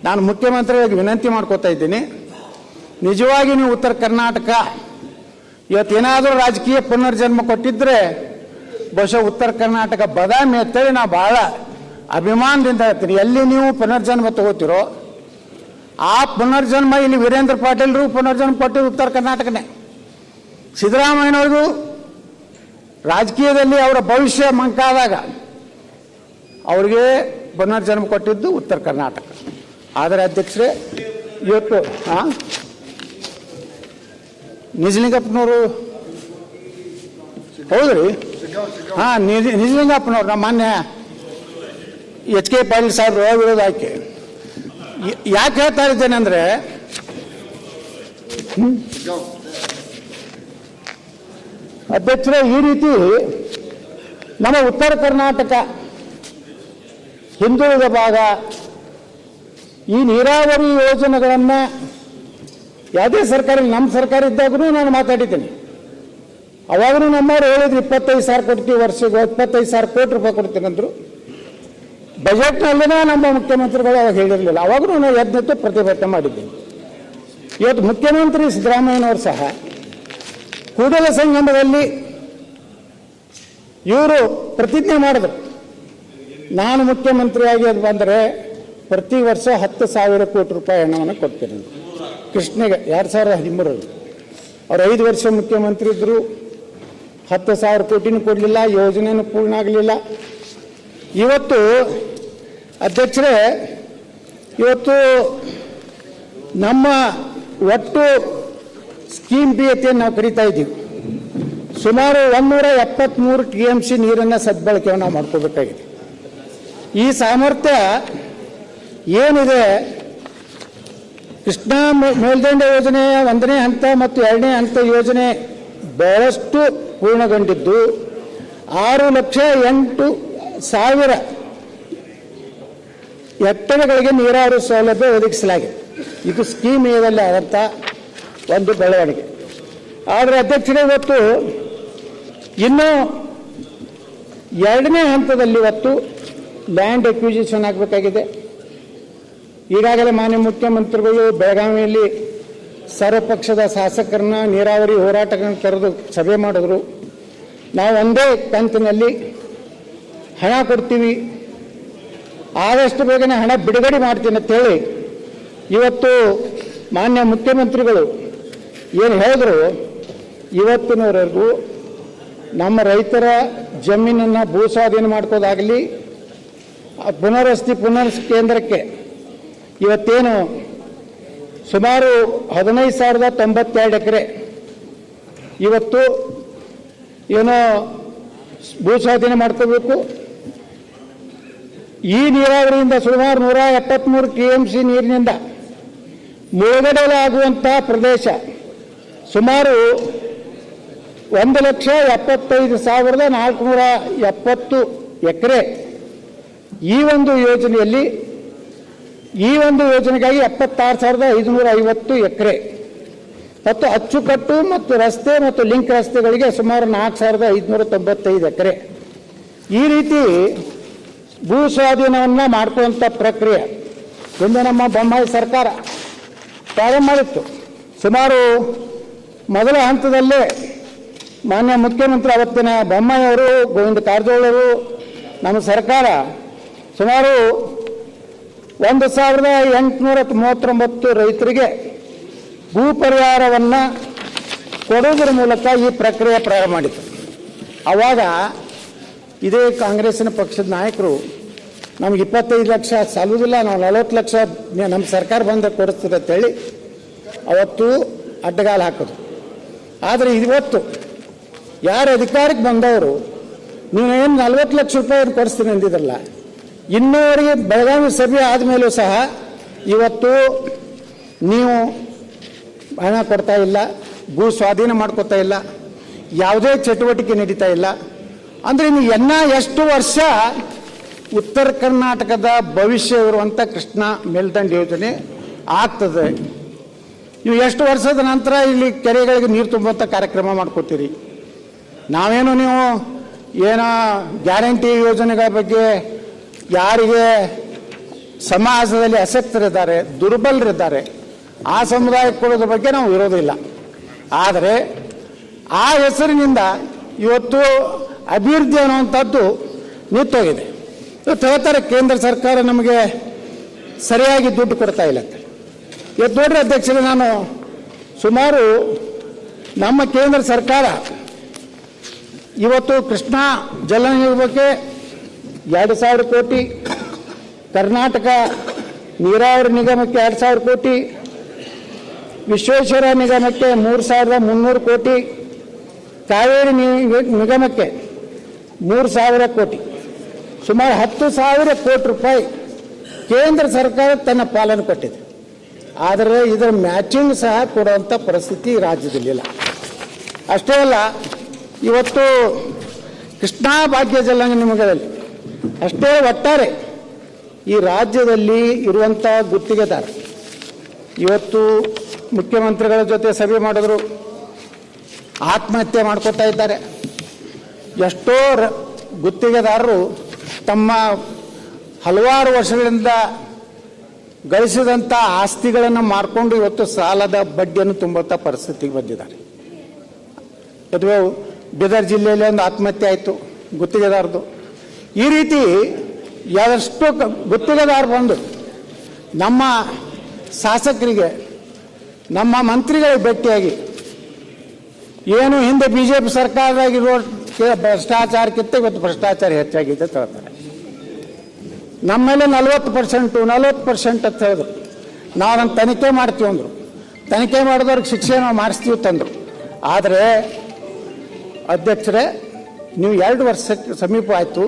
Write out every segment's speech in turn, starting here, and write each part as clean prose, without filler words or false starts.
ನಾನು ಮುಖ್ಯಮಂತ್ರಿಗಳಿಗೆ ವಿನಂತಿ ಮಾಡ್ಕೋತಾ ಇದ್ದೀನಿ, ನಿಜವಾಗಿ ನೀವು ಉತ್ತರ ಕರ್ನಾಟಕ ಇವತ್ತೇನಾದರೂ ರಾಜಕೀಯ ಪುನರ್ಜನ್ಮ ಕೊಟ್ಟಿದ್ರೆ ಬಹುಶಃ ಉತ್ತರ ಕರ್ನಾಟಕ ಬದಾಮಿ ಅಂತೇಳಿ ನಾವು ಭಾಳ ಅಭಿಮಾನದಿಂದ ಹೇಳ್ತೀನಿ. ಎಲ್ಲಿ ನೀವು ಪುನರ್ಜನ್ಮ ತಗೋತಿರೋ ಆ ಪುನರ್ಜನ್ಮ ಇಲ್ಲಿ ವೀರೇಂದ್ರ ಪಾಟೀಲ್ರು ಪುನರ್ಜನ್ಮ ಕೊಟ್ಟಿದ್ದು ಉತ್ತರ ಕರ್ನಾಟಕನೇ. ಸಿದ್ದರಾಮಯ್ಯನವ್ರಿಗೂ ರಾಜಕೀಯದಲ್ಲಿ ಅವರ ಭವಿಷ್ಯ ಮಂಕಾದಾಗ ಅವ್ರಿಗೆ ಪುನರ್ಜನ್ಮ ಕೊಟ್ಟಿದ್ದು ಉತ್ತರ ಕರ್ನಾಟಕ. ಆದರೆ ಅಧ್ಯಕ್ಷರೇ ಇವತ್ತು ನಿಜಲಿಂಗಪ್ಪನವರು ಹೌದ್ರಿ, ನಿಜಲಿಂಗಪ್ಪನವ್ರು ನಮ್ಮ ಮಾನ್ಯ ಎಚ್ ಕೆ ಪಾಟೀಲ್ ಸಾಹೇಬ್ರು ವಿರೋಧ ಆಯ್ಕೆ ಯಾಕೆ ಹೇಳ್ತಾ ಇದ್ದೇನೆ ಅಂದರೆ, ಅಧ್ಯಕ್ಷರೇ ಈ ರೀತಿ ನಮ್ಮ ಉತ್ತರ ಕರ್ನಾಟಕ ಹಿಂದುಳಿದ ಭಾಗ ಈ ನೀರಾವರಿ ಯೋಜನೆಗಳನ್ನು ಯಾವುದೇ ಸರ್ಕಾರ, ನಮ್ಮ ಸರ್ಕಾರ ಇದ್ದಾಗೂ ನಾನು ಮಾತಾಡಿದ್ದೀನಿ. ಅವಾಗೂ ನಮ್ಮವ್ರು ಹೇಳಿದ್ರು 25,000 ಕೊಡ್ತೀವಿ, ವರ್ಷಕ್ಕೆ 25,000 ಕೋಟಿ ರೂಪಾಯಿ ಕೊಡ್ತೀನಿ ಅಂದರು. ಬಜೆಟ್ನಲ್ಲೇ ನಮ್ಮ ಮುಖ್ಯಮಂತ್ರಿಗಳು ಅವಾಗ ಹೇಳಿರಲಿಲ್ಲ. ಅವಾಗೂ ನಾವು ಯತ್ನಕ್ಕೆ ಪ್ರತಿಭಟನೆ ಮಾಡಿದ್ದೀನಿ. ಇವತ್ತು ಮುಖ್ಯಮಂತ್ರಿ ಸಿದ್ದರಾಮಯ್ಯನವರು ಸಹ ಕೂಡಲ ಸಂಗಮದಲ್ಲಿ ಇವರು ಪ್ರತಿಜ್ಞೆ ಮಾಡಿದ್ರು, ನಾನು ಮುಖ್ಯಮಂತ್ರಿಯಾಗಿ ಅದು ಬಂದರೆ ಪ್ರತಿ ವರ್ಷ 10,000 ಕೋಟಿ ರೂಪಾಯಿ ಹಣವನ್ನು ಕೊಡ್ತೀನಿ. ಕೃಷ್ಣಗೆ 2013 ಅವ್ರು 5 ವರ್ಷ ಮುಖ್ಯಮಂತ್ರಿ ಇದ್ದರು, 10,000 ಕೋಟಿನೂ ಕೊಡಲಿಲ್ಲ, ಯೋಜನೆಯೂ ಪೂರ್ಣ ಆಗಲಿಲ್ಲ. ಇವತ್ತು ಅಧ್ಯಕ್ಷರೇ, ಇವತ್ತು ನಮ್ಮ ಒಟ್ಟು ಸ್ಕೀಮ್ ಬಿಯತೆಯನ್ನು ನಾವು ಕರೀತಾ ಇದ್ದೀವಿ. ಸುಮಾರು 173 TMC ನೀರನ್ನು ಸದ್ಬಳಕೆಯನ್ನು ನಾವು ಮಾಡ್ಕೋಬೇಕಾಗಿದೆ. ಈ ಸಾಮರ್ಥ್ಯ ಏನಿದೆ, ಕೃಷ್ಣಾ ಮೇಲ್ದಂಡೆ ಯೋಜನೆ 1ನೇ ಹಂತ ಮತ್ತು 2ನೇ ಹಂತ ಯೋಜನೆ ಬಹಳಷ್ಟು ಪೂರ್ಣಗೊಂಡಿದ್ದು 6,08,000 ಹೆಕ್ಟೇರ್ಗಳಿಗೆ ನೀರಾವರಿ ಸೌಲಭ್ಯ ಒದಗಿಸಲಾಗಿದೆ. ಇದು ಸ್ಕೀಮ್ ಏದಲ್ಲಿ ಆದಂಥ ಒಂದು ಬೆಳವಣಿಗೆ. ಆದರೆ ಅಧ್ಯಕ್ಷರೇ, ಇವತ್ತು ಇನ್ನು 2ನೇ ಹಂತದಲ್ಲಿ ಇವತ್ತು ಲ್ಯಾಂಡ್ ಎಕ್ವಿಸಿಷನ್ ಆಗಬೇಕಾಗಿದೆ. ಈಗಾಗಲೇ ಮಾನ್ಯ ಮುಖ್ಯಮಂತ್ರಿಗಳು ಬೆಳಗಾವಿಯಲ್ಲಿ ಸರ್ವಪಕ್ಷದ ಶಾಸಕರನ್ನ ನೀರಾವರಿ ಹೋರಾಟಗಳನ್ನು ಕರೆದು ಸಭೆ ಮಾಡಿದ್ರು. ನಾವು ಒಂದೇ ಕಂತಿನಲ್ಲಿ ಹಣ ಕೊಡ್ತೀವಿ, ಆದಷ್ಟು ಬೇಗನೆ ಹಣ ಬಿಡುಗಡೆ ಮಾಡ್ತೀನಿ ಅಂತೇಳಿ ಇವತ್ತು ಮಾನ್ಯ ಮುಖ್ಯಮಂತ್ರಿಗಳು ಏನು ಹೇಳಿದ್ರು, ಇವತ್ತಿನವರೆಗೂ ನಮ್ಮ ರೈತರ ಜಮೀನನ್ನು ಭೂ ಸ್ವಾಧೀನ ಮಾಡ್ಕೋದಾಗಲಿ, ಪುನರ್ವಸತಿ ಕೇಂದ್ರಕ್ಕೆ ಇವತ್ತೇನು ಸುಮಾರು 15,092 ಎಕರೆ ಇವತ್ತು ಏನೋ ಭೂ ಸ್ವಾಧೀನ ಮಾಡ್ಕೋಬೇಕು. ಈ ನೀರಾವರಿಯಿಂದ ಸುಮಾರು 173 TMC ನೀರಿನಿಂದ ಮುಳುಗಡೆಯಾಗುವಂಥ ಪ್ರದೇಶ ಸುಮಾರು 1,75,470 ಎಕರೆ. ಈ ಒಂದು ಯೋಜನೆಯಲ್ಲಿ ಈ ಒಂದು ಯೋಜನೆಗಾಗಿ 76,550 ಎಕರೆ ಮತ್ತು ಅಚ್ಚುಕಟ್ಟು ಮತ್ತು ರಸ್ತೆ ಮತ್ತು ಲಿಂಕ್ ರಸ್ತೆಗಳಿಗೆ ಸುಮಾರು 4,595 ಎಕರೆ. ಈ ರೀತಿ ಭೂ ಸ್ವಾಧೀನವನ್ನು ಮಾಡ್ಕೊಳ್ಳುವಂಥ ಪ್ರಕ್ರಿಯೆ ಹಿಂದೆ ನಮ್ಮ ಬೊಮ್ಮಾಯಿ ಸರ್ಕಾರ ಪ್ರಾರಂಭ ಮಾಡಿತ್ತು. ಸುಮಾರು ಮೊದಲ ಹಂತದಲ್ಲೇ ಮಾನ್ಯ ಮುಖ್ಯಮಂತ್ರಿ ಅವತ್ತಿನ ಬೊಮ್ಮಾಯಿ ಅವರು, ಗೋವಿಂದ ಕಾರಜೋಳ ಅವರು, ನಮ್ಮ ಸರ್ಕಾರ ಸುಮಾರು 1,839 ರೈತರಿಗೆ ಭೂ ಪರಿಹಾರವನ್ನು ಕೊಡೋದ್ರ ಮೂಲಕ ಈ ಪ್ರಕ್ರಿಯೆ ಪ್ರಾರಂಭ ಮಾಡಿತು. ಆವಾಗ ಇದೇ ಕಾಂಗ್ರೆಸ್ಸಿನ ಪಕ್ಷದ ನಾಯಕರು ನಮ್ಗೆ 25 ಲಕ್ಷ ಸಾಲುವುದಿಲ್ಲ, ನಾವು 40 ಲಕ್ಷ ನಮ್ಮ ಸರ್ಕಾರ ಬಂದರೆ ಕೊಡಿಸ್ತದೆ ಅಂತೇಳಿ ಅವತ್ತು ಅಡ್ಡಗಾಲ ಹಾಕೋದು. ಆದರೆ ಇವತ್ತು ಯಾರು ಅಧಿಕಾರಕ್ಕೆ ಬಂದವರು ನೀವೇನು 40 ಲಕ್ಷ ರೂಪಾಯಿ ಕೊಡಿಸ್ತೀನಿ ಅಂದಿದ್ರಲ್ಲ, ಇನ್ನೂವರೆಗೆ ಬೆಳಗಾವಿ ಸಭೆ ಆದಮೇಲೂ ಸಹ ಇವತ್ತು ನೀವು ಹಣ ಕೊಡ್ತಾ ಇಲ್ಲ, ಭೂ ಸ್ವಾಧೀನ ಮಾಡ್ಕೋತಾ ಇಲ್ಲ, ಯಾವುದೇ ಚಟುವಟಿಕೆ ನಡೀತಾ ಇಲ್ಲ. ಅಂದರೆ ನೀವು ಎಷ್ಟು ವರ್ಷ ಉತ್ತರ ಕರ್ನಾಟಕದ ಭವಿಷ್ಯ ಇರುವಂಥ ಕೃಷ್ಣಾ ಮೇಲ್ದಂಡೆ ಯೋಜನೆ ಆಗ್ತದೆ? ನೀವು ಎಷ್ಟು ವರ್ಷದ ನಂತರ ಇಲ್ಲಿ ಕೆರೆಗಳಿಗೆ ನೀರು ತುಂಬುವಂಥ ಕಾರ್ಯಕ್ರಮ ಮಾಡ್ಕೋತೀರಿ? ನಾವೇನು ನೀವು ಏನೋ ಗ್ಯಾರಂಟಿ ಯೋಜನೆಗಳ ಬಗ್ಗೆ ಯಾರಿಗೆ ಸಮಾಜದಲ್ಲಿ ಅಶಕ್ತರಿದ್ದಾರೆ, ದುರ್ಬಲರಿದ್ದಾರೆ, ಆ ಸಮುದಾಯಕ್ಕೆ ಕೊಡೋದ್ರ ಬಗ್ಗೆ ನಾವು ವಿರೋಧ ಇಲ್ಲ. ಆದರೆ ಆ ಹೆಸರಿನಿಂದ ಇವತ್ತು ಅಭಿವೃದ್ಧಿ ಅನ್ನುವಂಥದ್ದು ನಿಂತೋಗಿದೆ. ಇವತ್ತು ಹೇಳ್ತಾರೆ ಕೇಂದ್ರ ಸರ್ಕಾರ ನಮಗೆ ಸರಿಯಾಗಿ ದುಡ್ಡು ಕೊಡ್ತಾ ಇಲ್ಲ ಅಂತ. ಇವತ್ತು ನೋಡ್ರಿ ಅಧ್ಯಕ್ಷರೇ, ನಾನು ಸುಮಾರು ನಮ್ಮ ಕೇಂದ್ರ ಸರ್ಕಾರ ಇವತ್ತು ಕೃಷ್ಣಾ ಜಲ ನಿಗಮಕ್ಕೆ 2,000 ಕೋಟಿ, ಕರ್ನಾಟಕ ನೀರಾವರಿ ನಿಗಮಕ್ಕೆ 2,000 ಕೋಟಿ, ವಿಶ್ವೇಶ್ವರ ನಿಗಮಕ್ಕೆ 3,300 ಕೋಟಿ, ಕಾವೇರಿ ನಿಗಮಕ್ಕೆ 3,000 ಕೋಟಿ, ಸುಮಾರು 10,000 ಕೋಟಿ ರೂಪಾಯಿ ಕೇಂದ್ರ ಸರ್ಕಾರ ತನ್ನ ಪಾಲನೆ ಕೊಟ್ಟಿದೆ. ಆದರೆ ಇದರ ಮ್ಯಾಚಿಂಗ್ ಸಹ ಕೊಡುವಂಥ ಪರಿಸ್ಥಿತಿ ರಾಜ್ಯದಲ್ಲಿಲ್ಲ. ಅಷ್ಟೇ ಅಲ್ಲ, ಇವತ್ತು ಕೃಷ್ಣಾ ಭಾಗ್ಯ ಜಲ ನಿಗಮದಲ್ಲಿ ಅಷ್ಟೇ ಒಟ್ಟಾರೆ ಈ ರಾಜ್ಯದಲ್ಲಿ ಇರುವಂಥ ಗುತ್ತಿಗೆದಾರ ಇವತ್ತು ಮುಖ್ಯಮಂತ್ರಿಗಳ ಜೊತೆ ಸಭೆ ಮಾಡಿದ್ರು, ಆತ್ಮಹತ್ಯೆ ಮಾಡ್ಕೋತಾ ಇದ್ದಾರೆ. ಎಷ್ಟೋ ಗುತ್ತಿಗೆದಾರರು ತಮ್ಮ ಹಲವಾರು ವರ್ಷಗಳಿಂದ ಗಳಿಸಿದಂಥ ಆಸ್ತಿಗಳನ್ನು ಮಾರ್ಕೊಂಡು ಇವತ್ತು ಸಾಲದ ಬಡ್ಡಿಯನ್ನು ತುಂಬುವಂಥ ಪರಿಸ್ಥಿತಿಗೆ ಬಂದಿದ್ದಾರೆ. ಅಥವಾ ಬೀದರ್ ಜಿಲ್ಲೆಯಲ್ಲಿ ಒಂದು ಆತ್ಮಹತ್ಯೆ ಆಯಿತು ಗುತ್ತಿಗೆದಾರದು. ಈ ರೀತಿ ಎಷ್ಟು ಗುತ್ತಿಗೆದಾರ ಬಂದು ನಮ್ಮ ಶಾಸಕರಿಗೆ, ನಮ್ಮ ಮಂತ್ರಿಗಳಿಗೆ ಭೇಟಿಯಾಗಿ ಏನು ಹಿಂದೆ BJP ಸರ್ಕಾರದಾಗಿರೋ ಭ್ರಷ್ಟಾಚಾರಕ್ಕಿಂತ ಇವತ್ತು ಭ್ರಷ್ಟಾಚಾರ ಹೆಚ್ಚಾಗಿದೆ ಅಂತ ಹೇಳ್ತಾರೆ. ನಮ್ಮ ಮೇಲೆ 40% ಅಂತ ಹೇಳಿದ್ರು. ನಾವು ಅದನ್ನು ತನಿಖೆ ಮಾಡ್ತೀವಿ ಅಂದರು. ತನಿಖೆ ಮಾಡಿದವ್ರಿಗೆ ಶಿಕ್ಷೆ ನಾವು ಮಾಡಿಸ್ತೀವಿ ತಂದರು. ಆದರೆ ಅಧ್ಯಕ್ಷರೇ, ನೀವು 2 ವರ್ಷಕ್ಕೆ ಸಮೀಪ ಆಯಿತು,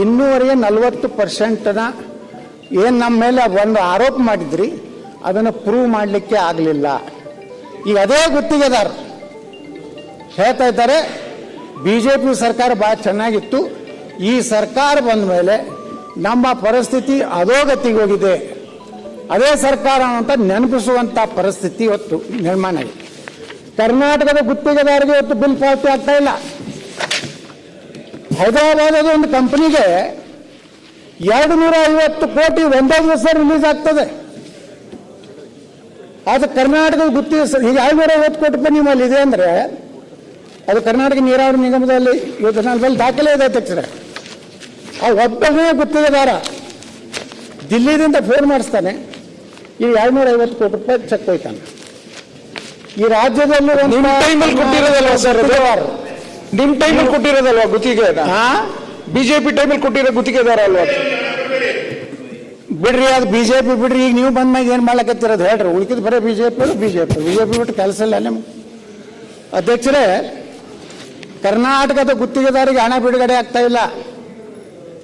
ಇನ್ನೂವರೆಗೆ 40% ಏನು ನಮ್ಮ ಮೇಲೆ ಒಂದು ಆರೋಪ ಮಾಡಿದ್ರಿ ಅದನ್ನು ಪ್ರೂವ್ ಮಾಡಲಿಕ್ಕೆ ಆಗಲಿಲ್ಲ. ಈಗ ಅದೇ ಗುತ್ತಿಗೆದಾರ ಹೇಳ್ತಾ ಇದ್ದಾರೆ BJP ಸರ್ಕಾರ ಭಾಳ ಚೆನ್ನಾಗಿತ್ತು, ಈ ಸರ್ಕಾರ ಬಂದ ಮೇಲೆ ನಮ್ಮ ಪರಿಸ್ಥಿತಿ ಅಧೋಗತಿಗೆ ಹೋಗಿದೆ. ಅದೇ ಸರ್ಕಾರ ಅಂತ ನೆನಪಿಸುವಂಥ ಪರಿಸ್ಥಿತಿ ಇವತ್ತು ನಿರ್ಮಾಣ ಆಗಿದೆ. ಕರ್ನಾಟಕದ ಗುತ್ತಿಗೆದಾರರಿಗೆ ಇವತ್ತು ಬಿಲ್ ಪಾವತಿ ಆಗ್ತಾ ಇಲ್ಲ. ಹೈದರಾಬಾದದ ಒಂದು ಕಂಪನಿಗೆ 250 ಕೋಟಿ ಒಂದೇ ದಿವಸ ರಿಲೀಸ್ ಆಗ್ತದೆ. ಅದು ಕರ್ನಾಟಕದ ಗುತ್ತಿಗೆ ಈಗ 250 ಕೋಟಿ ರೂಪಾಯಿ ನಿಮ್ಮಲ್ಲಿ ಇದೆ ಅಂದರೆ ಅದು ಕರ್ನಾಟಕ ನೀರಾವರಿ ನಿಗಮದಲ್ಲಿ ಇವತ್ತು ನನ್ನ ಮೇಲೆ ದಾಖಲೆ ಇದೆ ಅಧ್ಯಕ್ಷರೇ. ಆ ಒಬ್ಬನೇ ಗುತ್ತಿಗೆದಾರ ದಿಲ್ಲಿದಿಂದ ಫೋನ್ ಮಾಡಿಸ್ತಾನೆ, ಈ 250 ಕೋಟಿ ರೂಪಾಯಿ ಚೆಕ್ ಹೋಯ್ತಾನೆ. ಈ ರಾಜ್ಯದಲ್ಲಿ ನಿಮ್ಮ ಟೈಮಲ್ಲಿ ಕೊಟ್ಟಿರೋದಲ್ವಾ ಸರ್? ನಿಮ್ಮ ಟೈಮಲ್ಲಿ ಕೊಟ್ಟಿರೋದಲ್ವಾ ಗುತ್ತಿಗೆ? BJP ಟೈಮಲ್ಲಿ ಕೊಟ್ಟಿರೋ ಗುತ್ತಿಗೆದಾರ ಅಲ್ವಾ? ಬಿಡ್ರಿ, ಅದು BJP ಬಿಡ್ರಿ. ಈಗ ನೀವು ಬಂದ ಮ್ಯಾಗ ಏನು ಮಾಡ್ಲಕತ್ತಿರೋದು ಹೇಳ್ರಿ. ಉಳಿಕಿದ್ ಬರೀ BJP ಬಿಟ್ಟು ಕೆಲಸ ಇಲ್ಲ ನಿಮ್ಗೆ. ಅಧ್ಯಕ್ಷರೇ, ಕರ್ನಾಟಕದ ಗುತ್ತಿಗೆದಾರಿಗೆ ಹಣ ಬಿಡುಗಡೆ ಆಗ್ತಾ ಇಲ್ಲ.